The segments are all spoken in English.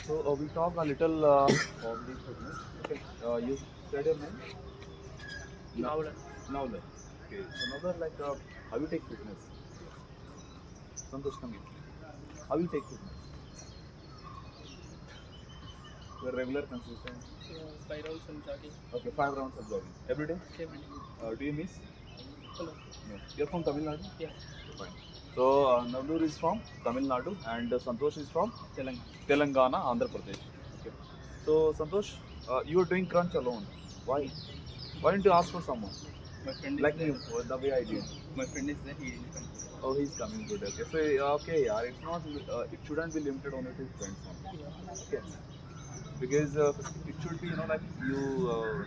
So we talk a little on the fitness. Okay. You said your name? Nowler. Nowler. Okay. So Nowler, like, how you take fitness? Santosh, come here. How you take fitness? You're regular, consistent. 5 rounds and jogging. Okay, 5 rounds of jogging every day. Every day. Do you miss? Hello. No. You're from Tamil Nadu. Yeah. Okay, fine. So Navlur is from Tamil Nadu and Santosh is from Telangana. Telangana, Andhra Pradesh. Okay. So Santosh, you are doing crunch alone. Why? Why didn't you ask for someone? My friend is Like there. me, the way I did. My friend is there. He didn't come. Oh, he's coming today. Okay, so okay, yeah, it's not. It shouldn't be limited only to friends only. Yeah. Okay, because it should be, like you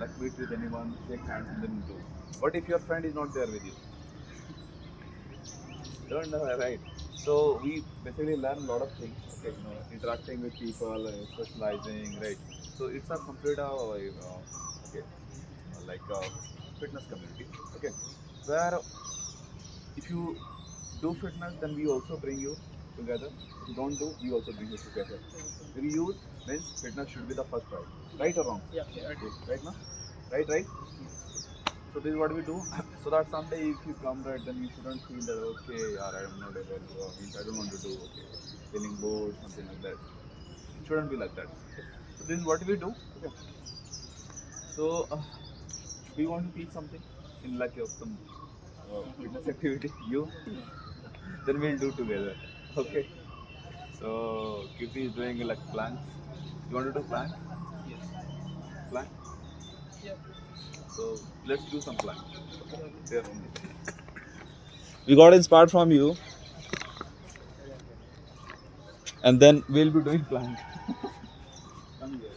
like meet with anyone, shake hands, and then do. What if your friend is not there with you? Don't know, right? So we basically learn a lot of things. Okay, interacting with people, socializing, right? So it's a complete okay, like fitness community. Okay, where if you do fitness, then we also bring you together. If you don't do, we also bring you together. Maybe youth means fitness should be the first priority, right or wrong? Yeah. Right. Right now, right. So this is what we do. So that someday if you come, right, then you shouldn't feel that, okay, yeah, I'm not able to, means I don't want to do, okay, feeling bored, something like that. It shouldn't be like that. Okay. So this is what we do. Okay. So we want to teach something in like some fitness activity. You, then we'll do together. Okay. So Kirti is doing like planks. You want to do plank? Yes. Plank. Yeah. So let's do some plank. Yeah. There only. We got inspired from you, and then we'll be doing plank. Come here.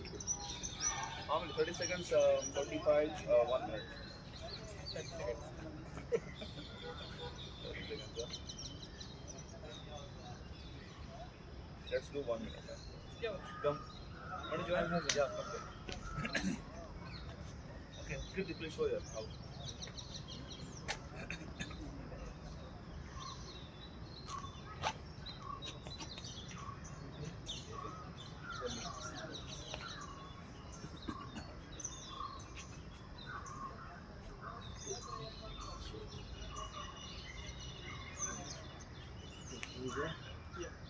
How many? 30 seconds, 45, 1 minute. 30 seconds. 30 seconds, yeah. Let's do 1 minute. Yeah. Come. Want to join? Yeah, come. Okay, Kirti, please show your how. Yeah.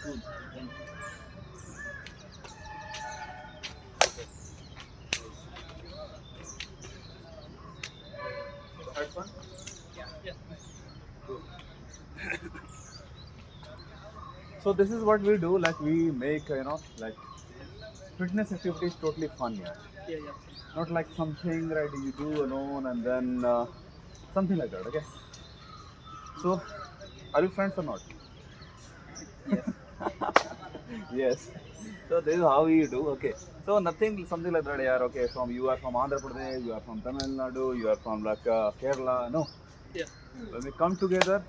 Good. So had fun? Yeah. Good. So this is what we do. Like we make, like fitness activity is totally fun, yeah. Yeah. Yeah. Not like something right you do alone and then something like that. Okay. So are you friends or not? Yes. Yes. So this is how we do. Okay. So nothing, something like that. Yeah. Okay. You are from Andhra Pradesh, you are from Tamil Nadu, you are from like Kerala. No. Yeah. When we come together,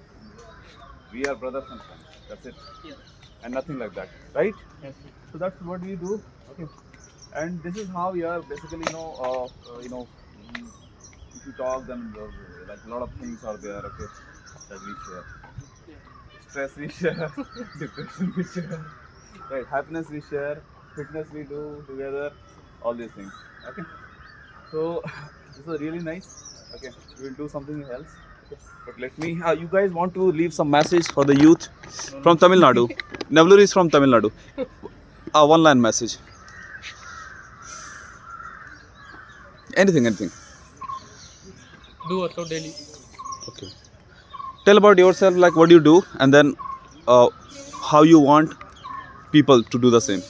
we are brothers and friends. That's it. Yeah. And nothing like that, right? Yes. So that's what we do. Okay. And this is how we are basically, mm, if you talk, then like a lot of things are there. Okay, that we share. Yeah. Stress we share, depression we share, right? Happiness we share, fitness we do together, all these things. Okay. So this was really nice. Okay, we'll do something else. Okay. But let me. You guys want to leave some message for the youth No. from No. Tamil Nadu? Navlur is from Tamil Nadu. One line message. Anything. Do workout daily. Okay. Tell about yourself, like what you do, and then how you want people to do the same.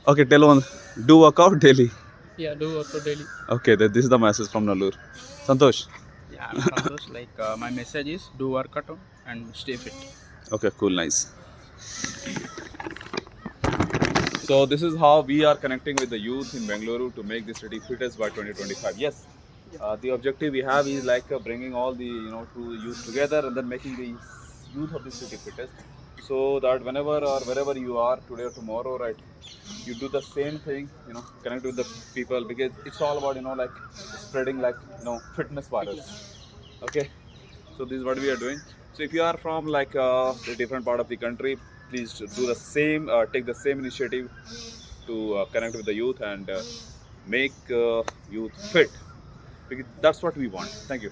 Okay, tell one. Do workout daily. Yeah, do workout daily. Okay, this is the message from Nallur. Santosh. Yeah, I'm Santosh. My message is do workout and stay fit. Okay, cool, nice. So this is how we are connecting with the youth in Bengaluru to make the city fittest by 2025. Yes, the objective we have is like bringing all the two youth together and then making the youth of the city fittest. So that whenever or wherever you are today or tomorrow, right, you do the same thing. Connect with the people because it's all about like spreading like fitness virus. Okay, so this is what we are doing. So if you are from like a different part of the country, please do the same, take the same initiative to connect with the youth and make youth fit because that's what we want. Thank you.